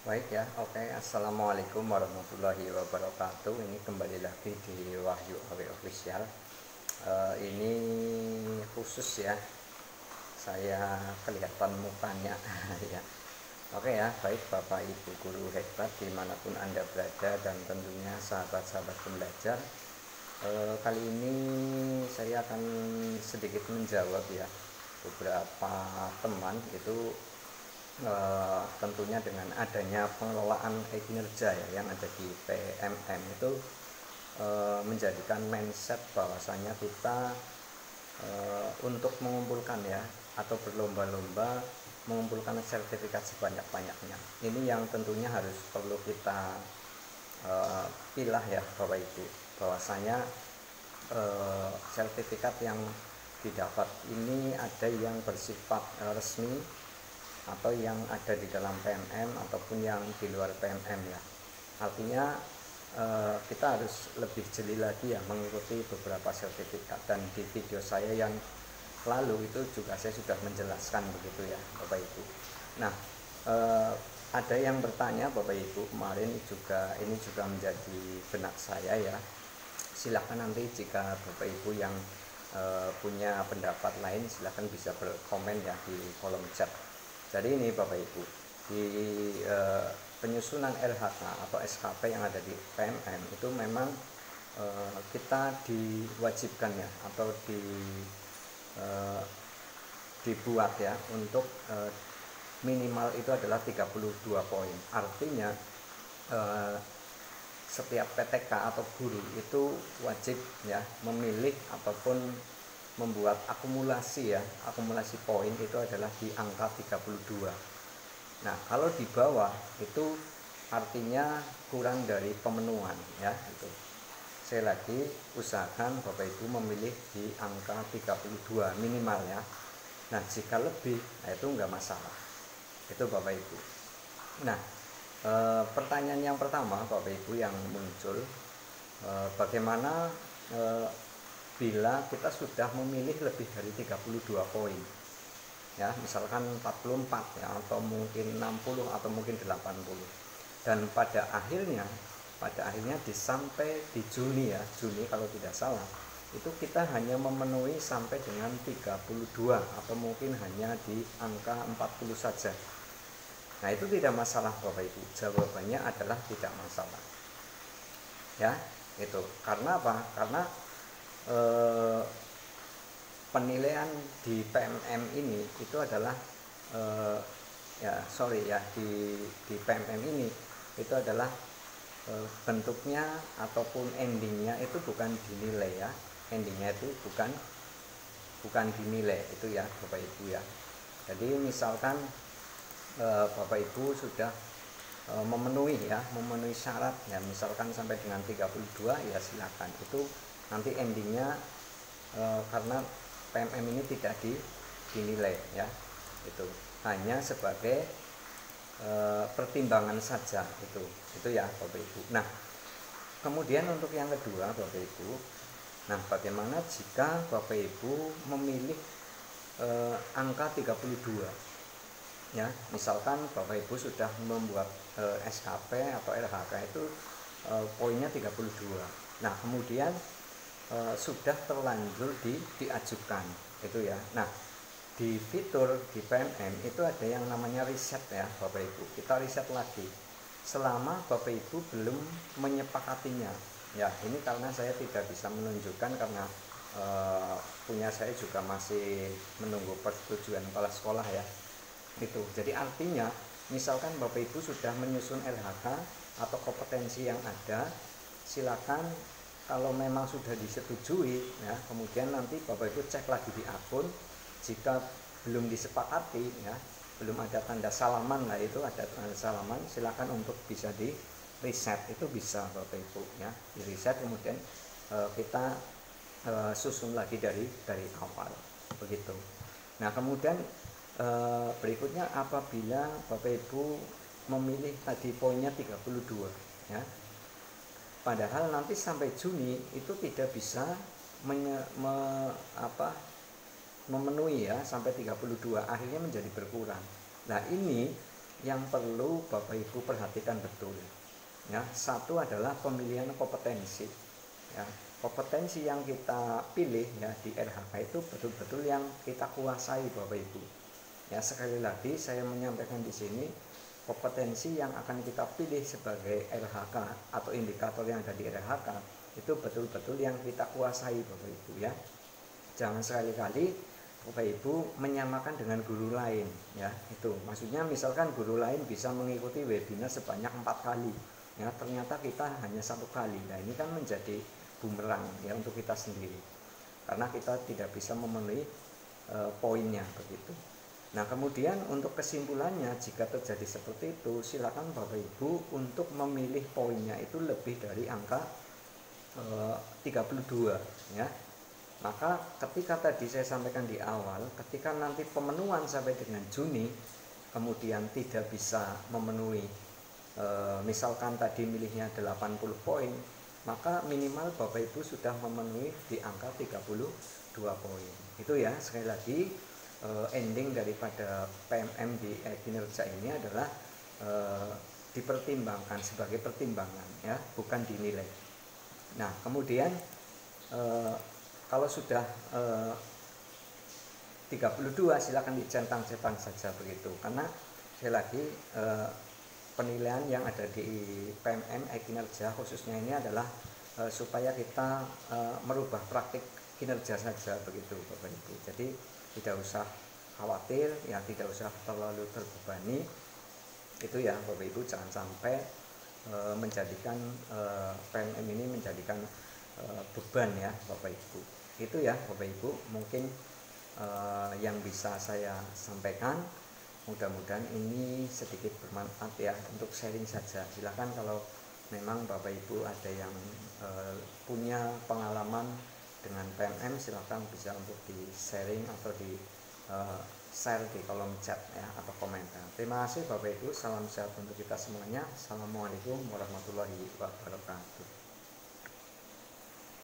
Baik ya, oke. Assalamualaikum warahmatullahi wabarakatuh. Ini kembali lagi di Wahyu Awe Official. Ini khusus ya, saya kelihatan mukanya ya. Oke ya, baik Bapak Ibu guru hebat dimanapun Anda berada dan tentunya sahabat-sahabat pembelajar. Kali ini saya akan sedikit menjawab ya beberapa teman itu tentunya dengan adanya pengelolaan kinerja ya yang ada di PMM itu menjadikan mindset bahwasanya kita untuk mengumpulkan ya atau berlomba-lomba mengumpulkan sertifikat sebanyak-banyaknya. Ini yang tentunya harus perlu kita pilah ya Bapak Ibu, bahwasanya sertifikat yang didapat ini ada yang bersifat resmi atau yang ada di dalam PMM ataupun yang di luar PMM ya. Artinya kita harus lebih jeli lagi ya mengikuti beberapa sertifikat, dan di video saya yang lalu itu juga saya sudah menjelaskan begitu ya Bapak Ibu. Nah, ada yang bertanya Bapak Ibu kemarin juga, ini juga menjadi benak saya ya. Silakan nanti jika Bapak Ibu yang punya pendapat lain silakan bisa berkomen ya di kolom chat. Jadi ini Bapak Ibu, di penyusunan LHK atau SKP yang ada di PMM itu memang kita diwajibkan ya atau dibuat ya untuk minimal itu adalah 32 poin. Artinya setiap PTK atau guru itu wajib ya memilih ataupun membuat akumulasi ya, akumulasi poin itu adalah di angka 32. Nah, kalau di bawah itu artinya kurang dari pemenuhan ya itu. Saya lagi usahakan Bapak Ibu memilih di angka 32 minimal ya. Nah, jika lebih, nah itu enggak masalah. Itu Bapak Ibu. Nah, pertanyaan yang pertama Bapak Ibu yang muncul, bagaimana bila kita sudah memilih lebih dari 32 poin ya, misalkan 44 ya, atau mungkin 60 atau mungkin 80, dan pada akhirnya sampai di Juni ya, Juni kalau tidak salah itu kita hanya memenuhi sampai dengan 32 atau mungkin hanya di angka 40 saja. Nah, itu tidak masalah Bapak Ibu, jawabannya adalah tidak masalah ya. Itu karena apa? Karena penilaian di PMM ini itu adalah di PMM ini itu adalah bentuknya ataupun endingnya itu bukan dinilai ya, endingnya itu bukan dinilai itu ya Bapak Ibu ya. Jadi misalkan Bapak Ibu sudah memenuhi syarat ya, misalkan sampai dengan 32 ya silakan, itu nanti endingnya karena PMM ini tidak dinilai ya, itu hanya sebagai pertimbangan saja itu ya Bapak Ibu. Nah, kemudian untuk yang kedua Bapak Ibu, nah bagaimana jika Bapak Ibu memilih angka 32 ya, misalkan Bapak Ibu sudah membuat SKP atau LHK itu poinnya 32. Nah, kemudian sudah terlanjur diajukan itu ya. Nah, di fitur di PMM itu ada yang namanya riset ya Bapak Ibu. Kita riset lagi selama Bapak Ibu belum menyepakatinya ya. Ini karena saya tidak bisa menunjukkan karena punya saya juga masih menunggu persetujuan kepala sekolah ya itu. Jadi artinya misalkan Bapak Ibu sudah menyusun LHK atau kompetensi yang ada, silakan kalau memang sudah disetujui ya, kemudian nanti Bapak Ibu cek lagi di akun. Jika belum disepakati ya, belum ada tanda salaman lah, itu ada tanda salaman, silakan untuk bisa di reset, itu bisa Bapak Ibu ya, di reset kemudian kita susun lagi dari awal begitu. Nah, kemudian berikutnya apabila Bapak Ibu memilih tadi poinnya 32 ya, padahal nanti sampai Juni itu tidak bisa memenuhi ya sampai 32, akhirnya menjadi berkurang. Nah, ini yang perlu Bapak Ibu perhatikan betul. Ya, satu adalah pemilihan kompetensi. Ya, kompetensi yang kita pilih ya di RHK itu betul-betul yang kita kuasai Bapak Ibu. Ya, sekali lagi saya menyampaikan di sini, kompetensi yang akan kita pilih sebagai RHK atau indikator yang ada di RHK itu betul-betul yang kita kuasai Bapak Ibu ya. Jangan sekali-kali Bapak Ibu menyamakan dengan guru lain ya. Itu maksudnya misalkan guru lain bisa mengikuti webinar sebanyak 4 kali ya, ternyata kita hanya 1 kali. Nah, ini kan menjadi bumerang ya untuk kita sendiri, karena kita tidak bisa memenuhi poinnya begitu. Nah, kemudian untuk kesimpulannya, jika terjadi seperti itu, silakan Bapak Ibu untuk memilih poinnya itu lebih dari angka 32 ya. Maka ketika tadi saya sampaikan di awal, ketika nanti pemenuhan sampai dengan Juni kemudian tidak bisa memenuhi, misalkan tadi milihnya 80 poin, maka minimal Bapak Ibu sudah memenuhi di angka 32 poin. Itu ya, sekali lagi ending daripada PMM di kinerja ini adalah dipertimbangkan sebagai pertimbangan ya, bukan dinilai. Nah, kemudian kalau sudah 32 silakan dicentang-centang saja begitu, karena sekali lagi penilaian yang ada di PMM kinerja khususnya ini adalah supaya kita merubah praktik kinerja saja begitu Bapak Ibu. Jadi tidak usah khawatir ya, tidak usah terlalu terbebani itu ya Bapak Ibu. Jangan sampai menjadikan PMM ini menjadikan beban ya Bapak Ibu. Itu ya Bapak Ibu mungkin yang bisa saya sampaikan. Mudah-mudahan ini sedikit bermanfaat ya, untuk sharing saja. Silakan kalau memang Bapak Ibu ada yang punya pengalaman dengan PMM, silakan bisa untuk di sharing atau di share di kolom chat ya, atau komentar. Terima kasih Bapak Ibu, salam sehat untuk kita semuanya. Assalamualaikum warahmatullahi wabarakatuh.